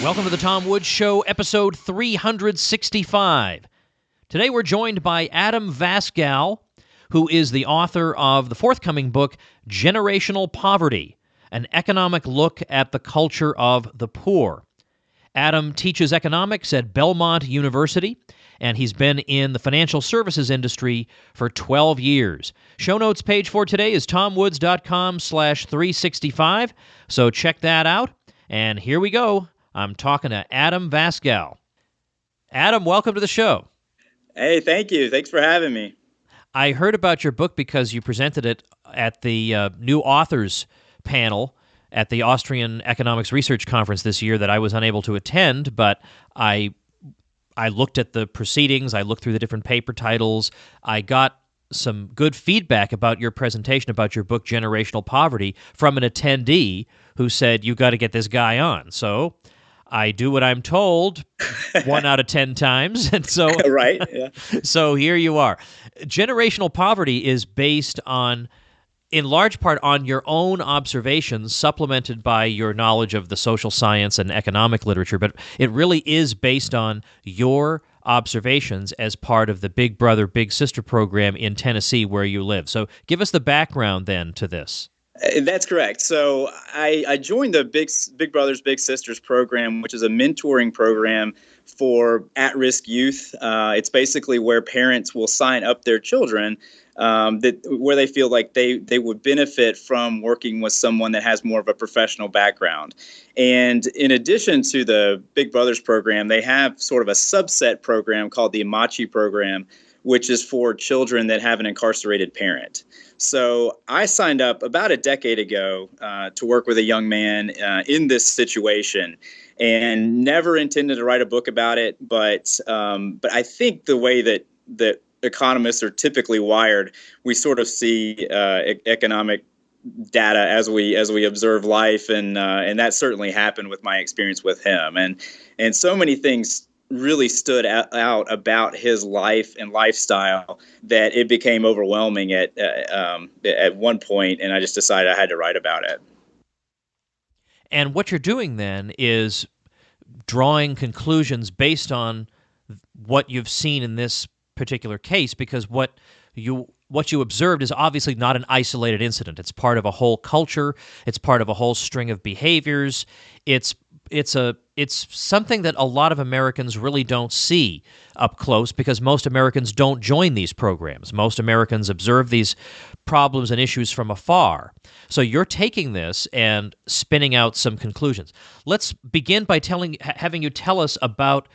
Welcome to the Tom Woods Show, episode 365. Today we're joined by Adam Vasgal, who is the author of the forthcoming book, Generational Poverty, an economic look at the culture of the poor. Adam teaches economics at Belmont University, and he's been in the financial services industry for 12 years. Show notes page for today is tomwoods.com/365, so check that out. And here we go. I'm talking to Adam Vasgal. Adam, welcome to the show. Hey, thank you. Thanks for having me. I heard about your book because you presented it at the New Authors panel at the Austrian Economics Research Conference this year that I was unable to attend, but I looked at the proceedings, I looked through the different paper titles, I got some good feedback about your presentation, about your book, Generational Poverty, from an attendee who said, you got to get this guy on. So I do what I'm told 1 out of 10 times. And so, right. Yeah. So here you are. Generational Poverty is based on, in large part, on your own observations, supplemented by your knowledge of the social science and economic literature. But it really is based on your observations as part of the Big Brother, Big Sister program in Tennessee where you live. So give us the background then to this. That's correct. So I joined the Big Brothers Big Sisters program, which is a mentoring program for at-risk youth. It's basically where parents will sign up their children where they feel like they would benefit from working with someone that has more of a professional background. And in addition to the Big Brothers program, they have sort of a subset program called the Amachi program, which is for children that have an incarcerated parent. So I signed up about a decade ago to work with a young man in this situation, and never intended to write a book about it. But I think the way that economists are typically wired, we sort of see economic data as we observe life, and that certainly happened with my experience with him, and so many things really stood out about his life and lifestyle that it became overwhelming at one point, and I just decided I had to write about it. And what you're doing then is drawing conclusions based on what you've seen in this particular case, because what you observed is obviously not an isolated incident. It's part of a whole culture. It's part of a whole string of behaviors. It's something that a lot of Americans really don't see up close because most Americans don't join these programs. Most Americans observe these problems and issues from afar. So you're taking this and spinning out some conclusions. Let's begin by having you tell us about,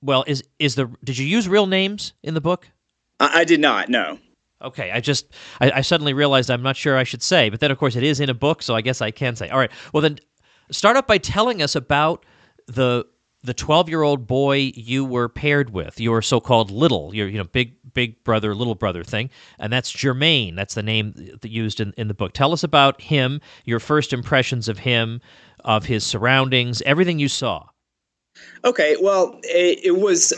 well, did you use real names in the book? I did not, no. Okay, I suddenly realized I'm not sure I should say, but then of course it is in a book, so I guess I can say. All right, well then start up by telling us about the 12-year-old boy you were paired with, your so-called your big brother, little brother thing, and that's Jermaine. That's the name that used in the book. Tell us about him, your first impressions of him, of his surroundings, everything you saw. Okay, well, it was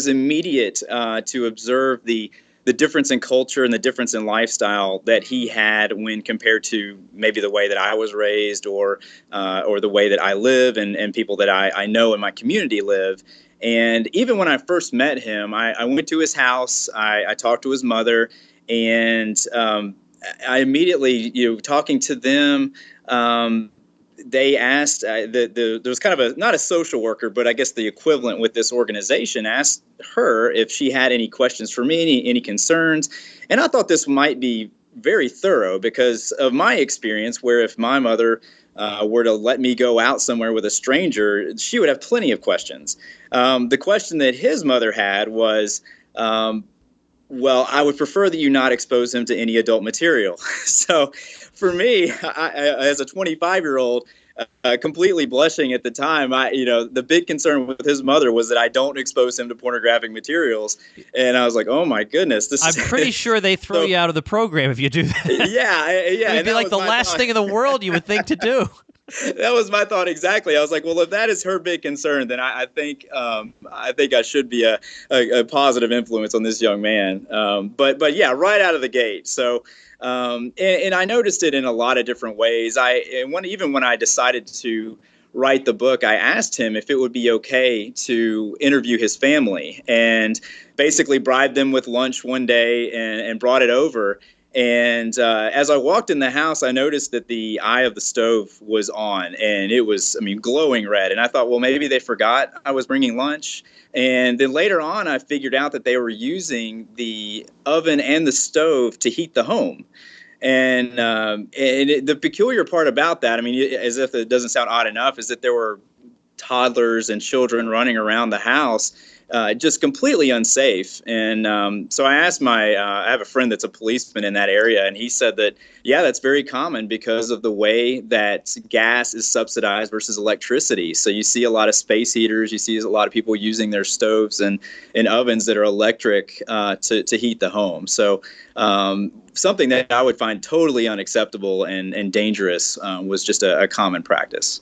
immediate to observe the difference in culture and the difference in lifestyle that he had when compared to maybe the way that I was raised or the way that I live and people that I know in my community live. And even when I first met him, I went to his house, I talked to his mother, and I immediately, talking to them, they asked, there was kind of not a social worker, but I guess the equivalent with this organization, asked her if she had any questions for me, any concerns. And I thought this might be very thorough because of my experience, where if my mother were to let me go out somewhere with a stranger, she would have plenty of questions. The question that his mother had was, well, I would prefer that you not expose him to any adult material. So for me, as a 25-year-old, completely blushing at the time, the big concern with his mother was that I don't expose him to pornographic materials. And I was like, oh my goodness. I'm pretty sure they throw you out of the program if you do that. Yeah. It would be like the last thing in the world you would think to do. That was my thought exactly. I was like, well, if that is her big concern, then I think I should be a positive influence on this young man. But yeah, right out of the gate. So and I noticed it in a lot of different ways. Even when I decided to write the book, I asked him if it would be okay to interview his family, and basically bribed them with lunch one day and brought it over. And as I walked in the house, I noticed that the eye of the stove was on, and it was, I mean, glowing red. And I thought, well, maybe they forgot I was bringing lunch. And then later on, I figured out that they were using the oven and the stove to heat the home. The peculiar part about that, I mean, as if it doesn't sound odd enough, is that there were toddlers and children running around the house, just completely unsafe. And so I asked I have a friend that's a policeman in that area, and he said that, yeah, that's very common because of the way that gas is subsidized versus electricity. So you see a lot of space heaters, you see a lot of people using their stoves and ovens that are electric to heat the home. So something that I would find totally unacceptable and dangerous was just a common practice.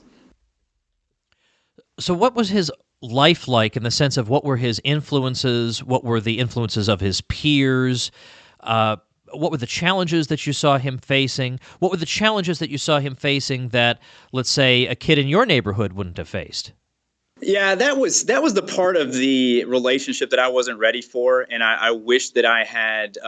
So what was his life like in the sense of what were his influences? What were the influences of his peers? What were the challenges that you saw him facing? What were the challenges that you saw him facing that, let's say, a kid in your neighborhood wouldn't have faced? Yeah, that was the part of the relationship that I wasn't ready for, and I wish that I had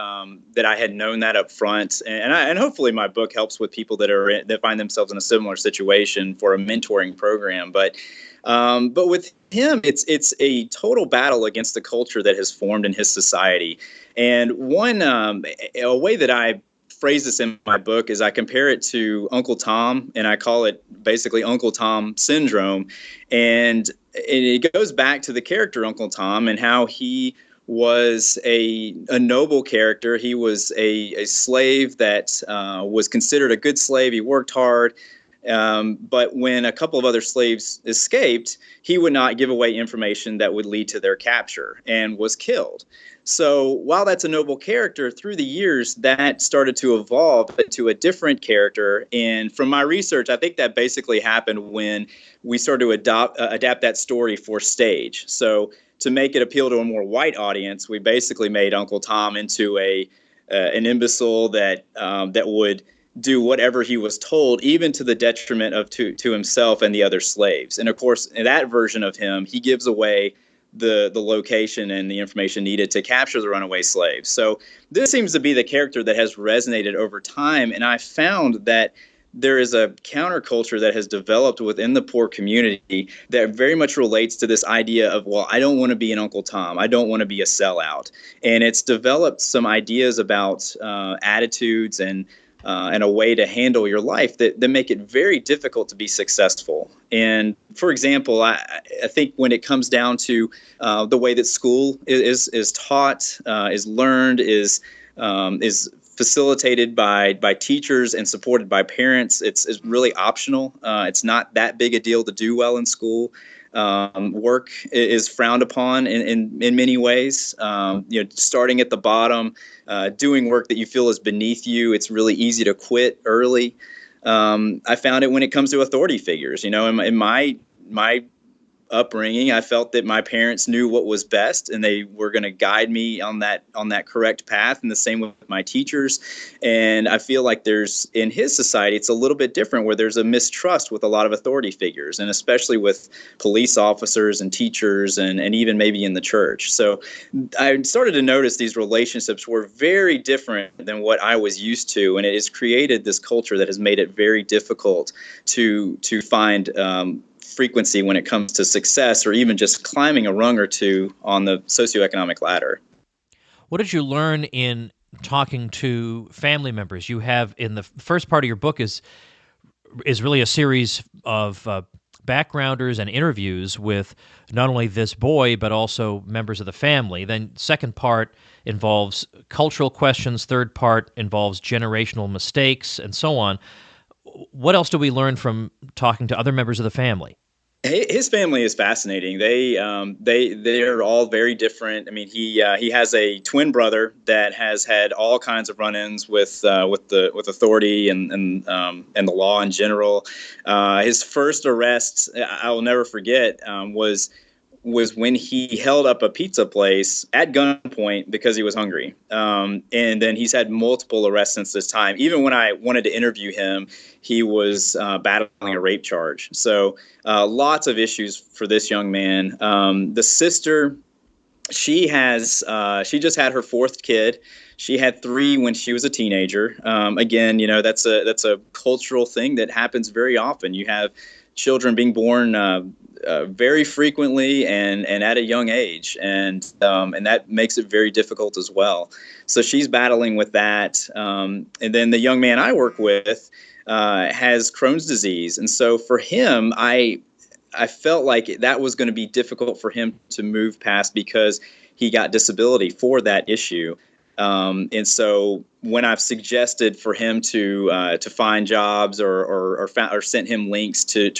known that up front. And hopefully my book helps with people that find themselves in a similar situation for a mentoring program. But with him, it's a total battle against the culture that has formed in his society. And a way that I phrase this in my book is I compare it to Uncle Tom, and I call it basically Uncle Tom syndrome. And it goes back to the character Uncle Tom and how he was a noble character. He was a slave that was considered a good slave. He worked hard. But when a couple of other slaves escaped, he would not give away information that would lead to their capture and was killed. So while that's a noble character, through the years, that started to evolve into a different character. And from my research, I think that basically happened when we started to adapt that story for stage. So to make it appeal to a more white audience, we basically made Uncle Tom into an imbecile that would do whatever he was told, even to the detriment of to himself and the other slaves. And of course, in that version of him, he gives away the location and the information needed to capture the runaway slaves. So this seems to be the character that has resonated over time. And I found that there is a counterculture that has developed within the poor community that very much relates to this idea of, well, I don't want to be an Uncle Tom. I don't want to be a sellout. And it's developed some ideas about attitudes and a way to handle your life that make it very difficult to be successful. And for example, I think when it comes down to the way that school is taught, is learned, is facilitated by teachers and supported by parents, it's really optional. It's not that big a deal to do well in school. Work is frowned upon in many ways. Starting at the bottom, doing work that you feel is beneath you. It's really easy to quit early. I found it when it comes to authority figures. In my upbringing, I felt that my parents knew what was best and they were going to guide me on that correct path, and the same with my teachers. And I feel like in his society, it's a little bit different, where there's a mistrust with a lot of authority figures, and especially with police officers and teachers and even maybe in the church. So I started to notice these relationships were very different than what I was used to, and it has created this culture that has made it very difficult to find frequency when it comes to success, or even just climbing a rung or two on the socioeconomic ladder. What did you learn in talking to family members? You have, in the first part of your book, is really a series of backgrounders and interviews with not only this boy but also members of the family. Then second part involves cultural questions, third part involves generational mistakes, and so on. What else do we learn from talking to other members of the family? His family is fascinating. They're all very different. I mean, he has a twin brother that has had all kinds of run-ins with authority and the law in general. His first arrest, I will never forget, was when he held up a pizza place at gunpoint because he was hungry. And then he's had multiple arrests since this time. Even when I wanted to interview him, he was battling a rape charge. So lots of issues for this young man. The sister, she just had her fourth kid. She had three when she was a teenager. Again, that's a cultural thing that happens very often. You have children being born very frequently and at a young age, and that makes it very difficult as well. So she's battling with that, and then the young man I work with has Crohn's disease, and so for him, I felt like that was going to be difficult for him to move past because he got disability for that issue. And so when I've suggested for him to find jobs or sent him links to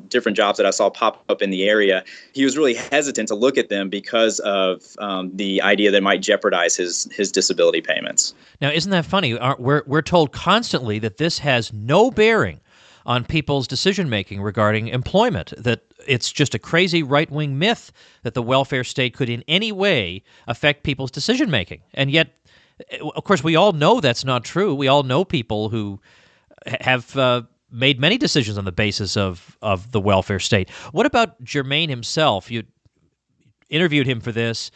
different jobs that I saw pop up in the area, he was really hesitant to look at them because of the idea that it might jeopardize his disability payments. Now, isn't that funny? We're told constantly that this has no bearing on people's decision-making regarding employment, that it's just a crazy right-wing myth that the welfare state could in any way affect people's decision-making. And yet, of course, we all know that's not true. We all know people who have made many decisions on the basis of the welfare state. What about Jermaine himself? You interviewed him for this,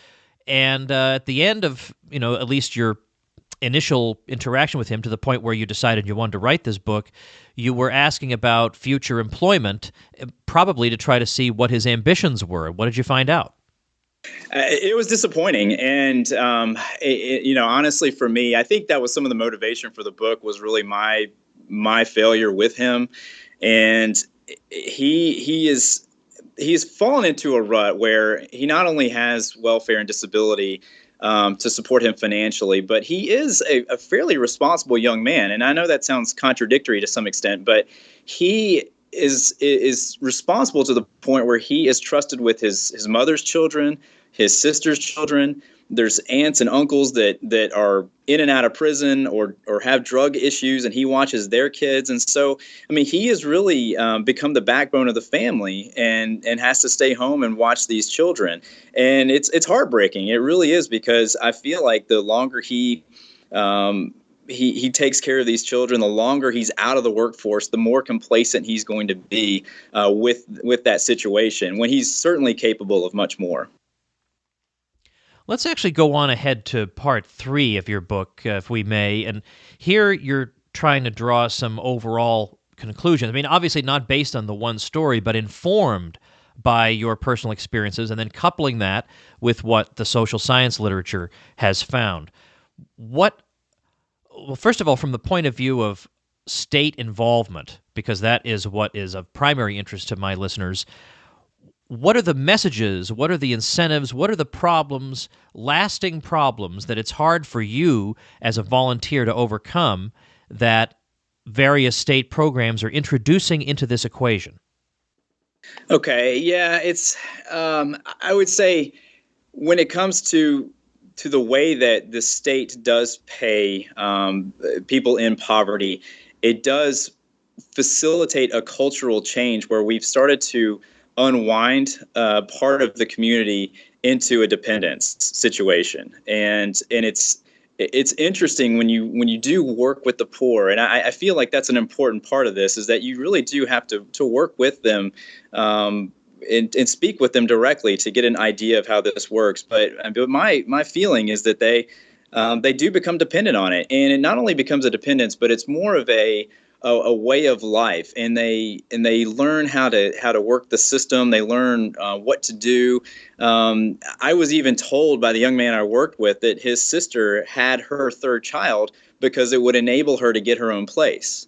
and at the end of, at least your initial interaction with him, to the point where you decided you wanted to write this book, you were asking about future employment, probably to try to see what his ambitions were. What did you find out? It was disappointing, and honestly, for me, I think that was some of the motivation for the book, was really my failure with him, and he's fallen into a rut where he not only has welfare and disability to support him financially, but he is a fairly responsible young man. And I know that sounds contradictory to some extent, but he is responsible to the point where he is trusted with his mother's children, his sister's children. There's aunts and uncles that are in and out of prison or have drug issues, and he watches their kids. And so, I mean, he has really become the backbone of the family, and has to stay home and watch these children. And it's heartbreaking. It really is, because I feel like the longer he takes care of these children, the longer he's out of the workforce, the more complacent he's going to be with that situation, when he's certainly capable of much more. Let's actually go on ahead to part 3 of your book, if we may. And here you're trying to draw some overall conclusions. I mean, obviously not based on the one story, but informed by your personal experiences, and then coupling that with what the social science literature has found. Well, first of all, from the point of view of state involvement, because that is what is of primary interest to my listeners, what are the messages, what are the incentives, what are the problems, lasting problems, that it's hard for you as a volunteer to overcome, that various state programs are introducing into this equation? Okay, yeah, it's I would say, when it comes to the way that the state does pay people in poverty, it does facilitate a cultural change where we've started to unwind part of the community into a dependence situation, and it's interesting when you do work with the poor, and I feel like that's an important part of this, is that you really do have to work with them and speak with them directly to get an idea of how this works. But my feeling is that they do become dependent on it, and it not only becomes a dependence, but it's more of a way of life, and they learn how to work the system. They learn what to do. I was even told by the young man I worked with that his sister had her third child because it would enable her to get her own place.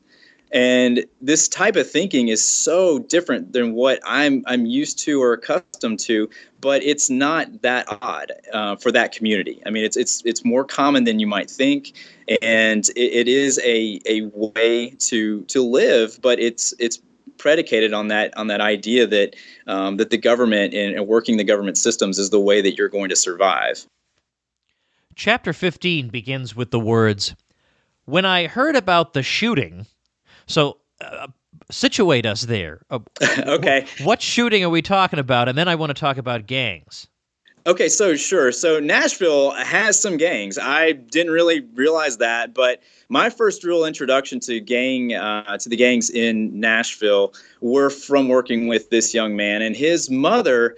And this type of thinking is so different than what I'm used to or accustomed to, but it's not that odd for that community. I mean, it's more common than you might think, and it is a way to live, but it's predicated on that idea that that the government and working the government systems is the way that you're going to survive. Chapter 15 begins with the words, "When I heard about the shooting," so situate us there. Okay. What shooting are we talking about? And then I want to talk about gangs. Okay, so sure. So Nashville has some gangs. I didn't really realize that, but my first real introduction to the gangs in Nashville were from working with this young man, and his mother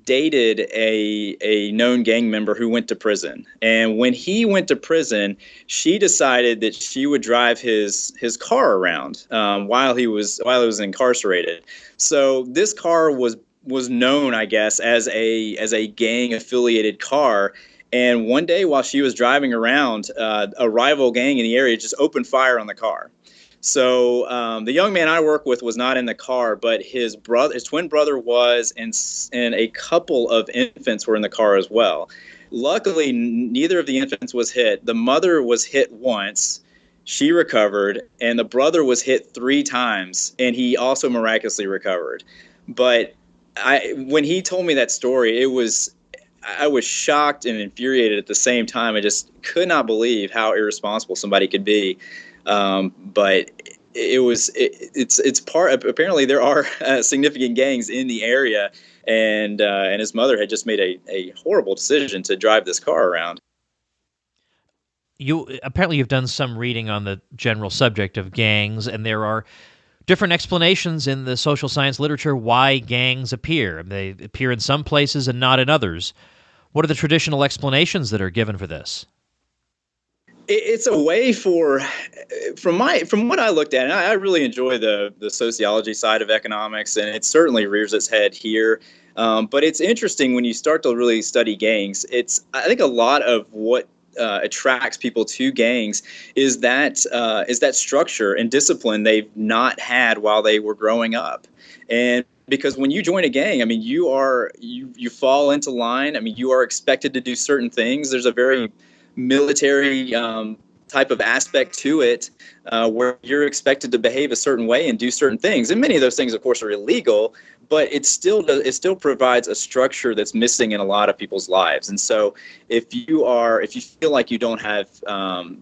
dated a known gang member who went to prison. And when he went to prison, she decided that she would drive his car around while he was incarcerated. So this car was known, I guess, as a gang affiliated car. And one day while she was driving around, a rival gang in the area just opened fire on the car. So the young man I work with was not in the car, but his twin brother was, and a couple of infants were in the car as well. Luckily, neither of the infants was hit. The mother was hit once. She recovered, and the brother was hit 3 times, and he also miraculously recovered. But when he told me that story, I was shocked and infuriated at the same time. I just could not believe how irresponsible somebody could be. But it's part. Apparently, there are significant gangs in the area, and his mother had just made a horrible decision to drive this car around. You've done some reading on the general subject of gangs, and there are different explanations in the social science literature why gangs appear. They appear in some places and not in others. What are the traditional explanations that are given for this? It's a way from what I looked at, and I really enjoy the sociology side of economics, and it certainly rears its head here. But it's interesting when you start to really study gangs. I think a lot of what attracts people to gangs is that structure and discipline they've not had while they were growing up. And because when you join a gang, I mean, you fall into line. I mean, you are expected to do certain things. There's a very military type of aspect to it, where you're expected to behave a certain way and do certain things. And many of those things, of course, are illegal, but it still provides a structure that's missing in a lot of people's lives. And so if you feel like you don't have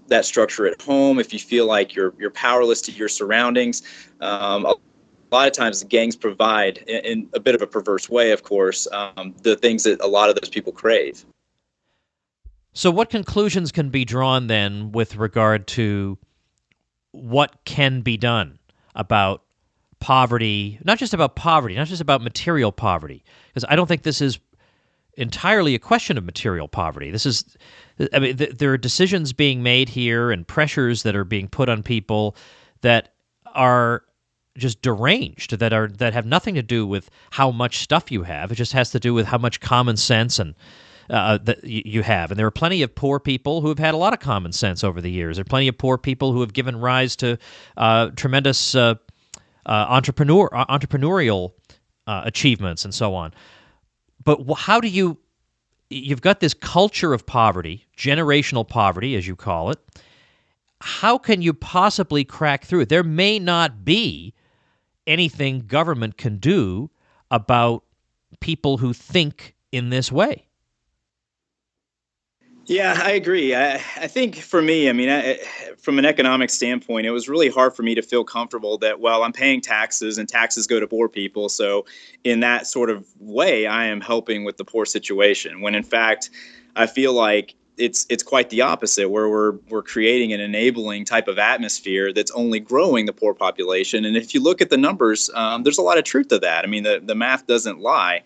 that structure at home, if you feel like you're powerless to your surroundings, a lot of times the gangs provide, in a bit of a perverse way, of course, the things that a lot of those people crave. So what conclusions can be drawn then with regard to what can be done about poverty, not just about material poverty, because I don't think this is entirely a question of material poverty. There are decisions being made here and pressures that are being put on people that are just deranged, that have nothing to do with how much stuff you have. It just has to do with how much common sense and that you have. And there are plenty of poor people who have had a lot of common sense over the years. There are plenty of poor people who have given rise to tremendous entrepreneurial achievements and so on. But how do you've got this culture of poverty, generational poverty, as you call it. How can you possibly crack through it? There may not be anything government can do about people who think in this way. Yeah, I agree. I think for me, I mean, from an economic standpoint, it was really hard for me to feel comfortable that, well, I'm paying taxes and taxes go to poor people. So in that sort of way, I am helping with the poor situation. When in fact, I feel like it's quite the opposite, where we're creating an enabling type of atmosphere that's only growing the poor population. And if you look at the numbers, there's a lot of truth to that. I mean, the math doesn't lie.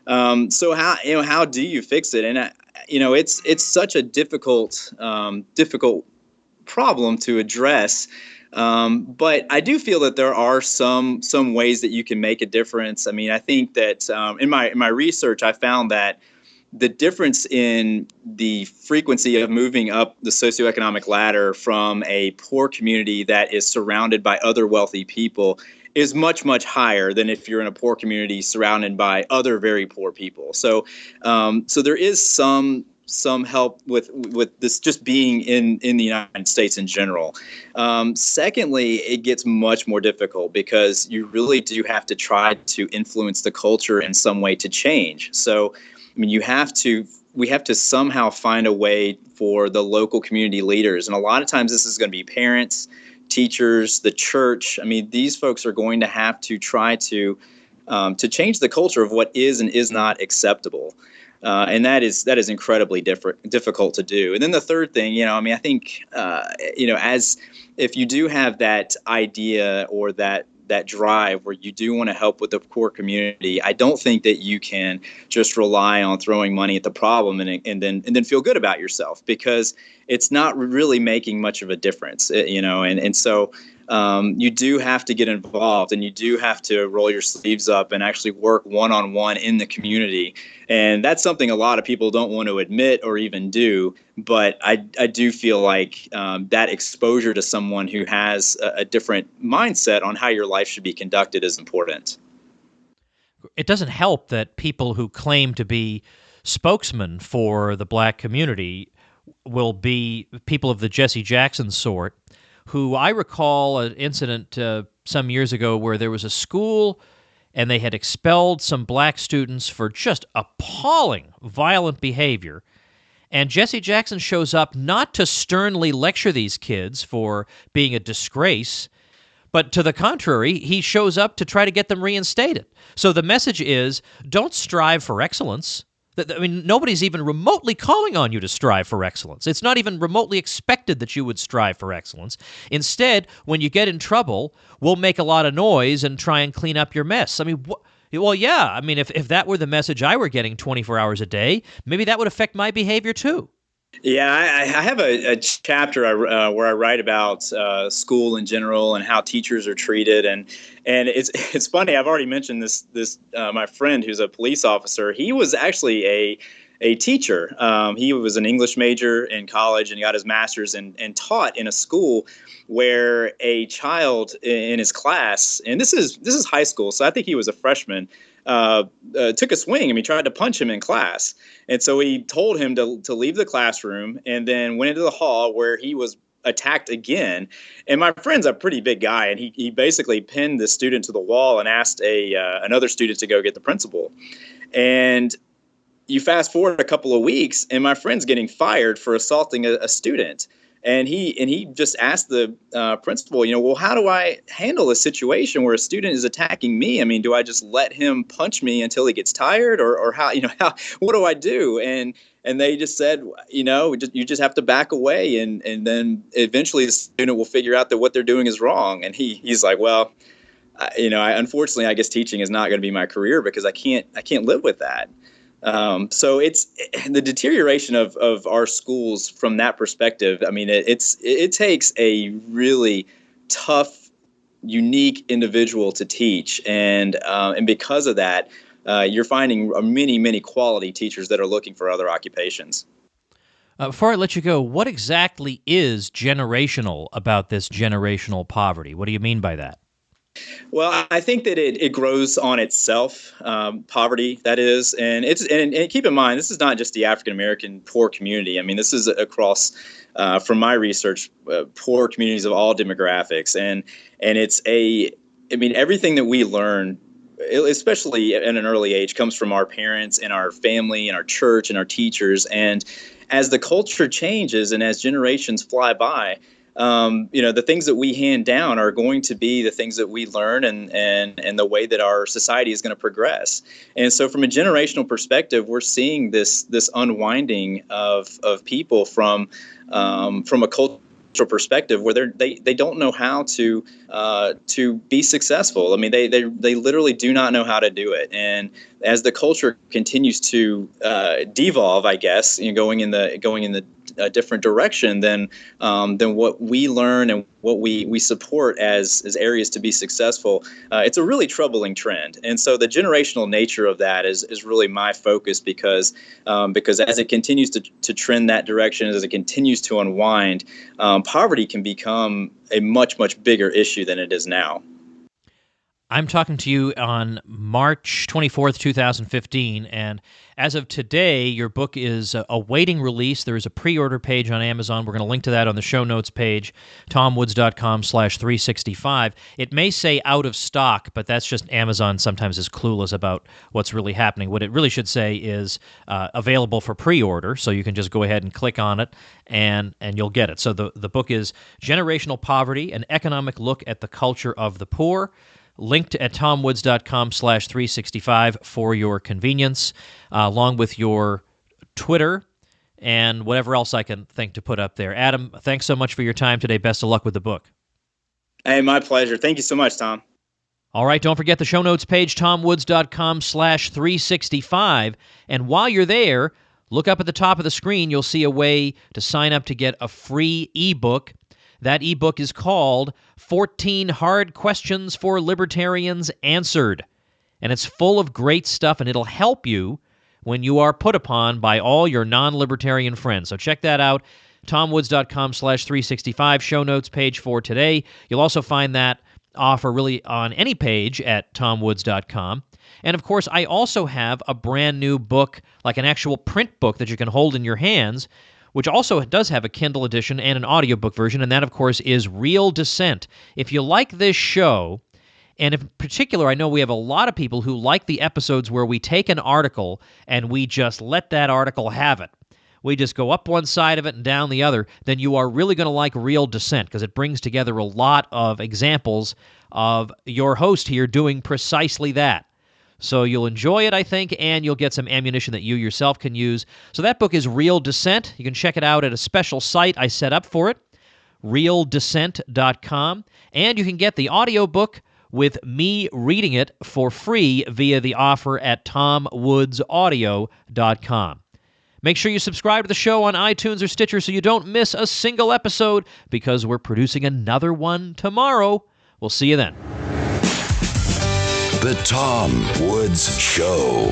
So how do you fix it? And it's such a difficult problem to address. But I do feel that there are some ways that you can make a difference. I mean, I think that in my research, I found that the difference in the frequency of moving up the socioeconomic ladder from a poor community that is surrounded by other wealthy people is much, much higher than if you're in a poor community surrounded by other very poor people. So there is some some help with this just being in the United States in general. Secondly, it gets much more difficult because you really do have to try to influence the culture in some way to change. So, I mean, we have to somehow find a way for the local community leaders, and a lot of times this is going to be parents, teachers, the church. I mean, these folks are going to have to try to change the culture of what is and is not acceptable. And that is incredibly difficult to do. And then the third thing, I mean, I think, as if you do have that idea or that drive where you do want to help with the poor community, I don't think that you can just rely on throwing money at the problem and then feel good about yourself, because it's not really making much of a difference, and so you do have to get involved, and you do have to roll your sleeves up and actually work one-on-one in the community. And that's something a lot of people don't want to admit or even do. But I do feel like that exposure to someone who has a different mindset on how your life should be conducted is important. It doesn't help that people who claim to be spokesmen for the black community will be people of the Jesse Jackson sort, who I recall an incident some years ago where there was a school and they had expelled some black students for just appalling violent behavior. And Jesse Jackson shows up not to sternly lecture these kids for being a disgrace, but to the contrary, he shows up to try to get them reinstated. So the message is, don't strive for excellence. I mean, nobody's even remotely calling on you to strive for excellence. It's not even remotely expected that you would strive for excellence. Instead, when you get in trouble, we'll make a lot of noise and try and clean up your mess. I mean, well, yeah. I mean, if that were the message I were getting 24 hours a day, maybe that would affect my behavior too. Yeah, I have a chapter where I write about school in general and how teachers are treated, and it's funny. I've already mentioned this my friend who's a police officer. He was actually a teacher. He was an English major in college and got his master's and taught in a school where a child in his class, and this is high school, so I think he was a freshman, took a swing and he tried to punch him in class. And so he told him to leave the classroom and then went into the hall where he was attacked again. And my friend's a pretty big guy, and he basically pinned the student to the wall and asked another student to go get the principal. And you fast forward a couple of weeks, and my friend's getting fired for assaulting a student. And he just asked the principal, well, how do I handle a situation where a student is attacking me? I mean, do I just let him punch me until he gets tired, or how what do I do? And they just said, you just have to back away, and then eventually the student will figure out that what they're doing is wrong. And he's like, well, unfortunately, I guess teaching is not going to be my career because I can't live with that. So it's the deterioration of our schools from that perspective. I mean, it takes a really tough, unique individual to teach, and because of that, you're finding many quality teachers that are looking for other occupations. Before I let you go, what exactly is generational about this generational poverty? What do you mean by that? Well, I think that it grows on itself, poverty, that is. And and keep in mind, this is not just the African American poor community. I mean, this is across, from my research, poor communities of all demographics. And everything that we learn, especially at an early age, comes from our parents and our family and our church and our teachers. And as the culture changes and as generations fly by, the things that we hand down are going to be the things that we learn and the way that our society is going to progress. And so from a generational perspective, we're seeing this unwinding of people from a cultural perspective where they don't know how to be successful. I mean, they literally do not know how to do it. And as the culture continues to devolve, I guess, going in the different direction than what we learn and what we support as areas to be successful, it's a really troubling trend. And so the generational nature of that is really my focus, because as it continues to trend that direction, as it continues to unwind, poverty can become a much bigger issue than it is now. I'm talking to you on March 24th, 2015, and as of today, your book is awaiting release. There is a pre-order page on Amazon. We're going to link to that on the show notes page, tomwoods.com/365. It may say out of stock, but that's just Amazon sometimes is clueless about what's really happening. What it really should say is available for pre-order, so you can just go ahead and click on it, and you'll get it. So the book is Generational Poverty, an economic look at the culture of the poor. Linked at tomwoods.com/365 for your convenience, along with your Twitter and whatever else I can think to put up there. Adam, thanks so much for your time today. Best of luck with the book. Hey, my pleasure. Thank you so much, Tom. All right, don't forget the show notes page, tomwoods.com/365. And while you're there, look up at the top of the screen. You'll see a way to sign up to get a free ebook. That ebook is called 14 Hard Questions for Libertarians Answered. And it's full of great stuff, and it'll help you when you are put upon by all your non-libertarian friends. So check that out, tomwoods.com/365, show notes page for today. You'll also find that offer really on any page at tomwoods.com. And of course, I also have a brand new book, like an actual print book that you can hold in your hands, which also does have a Kindle edition and an audiobook version, and that, of course, is Real Dissent. If you like this show, and in particular, I know we have a lot of people who like the episodes where we take an article and we just let that article have it. We just go up one side of it and down the other, then you are really going to like Real Dissent, because it brings together a lot of examples of your host here doing precisely that. So you'll enjoy it, I think, and you'll get some ammunition that you yourself can use. So that book is Real Dissent. You can check it out at a special site I set up for it, realdissent.com. And you can get the audiobook with me reading it for free via the offer at tomwoodsaudio.com. Make sure you subscribe to the show on iTunes or Stitcher so you don't miss a single episode, because we're producing another one tomorrow. We'll see you then. The Tom Woods Show.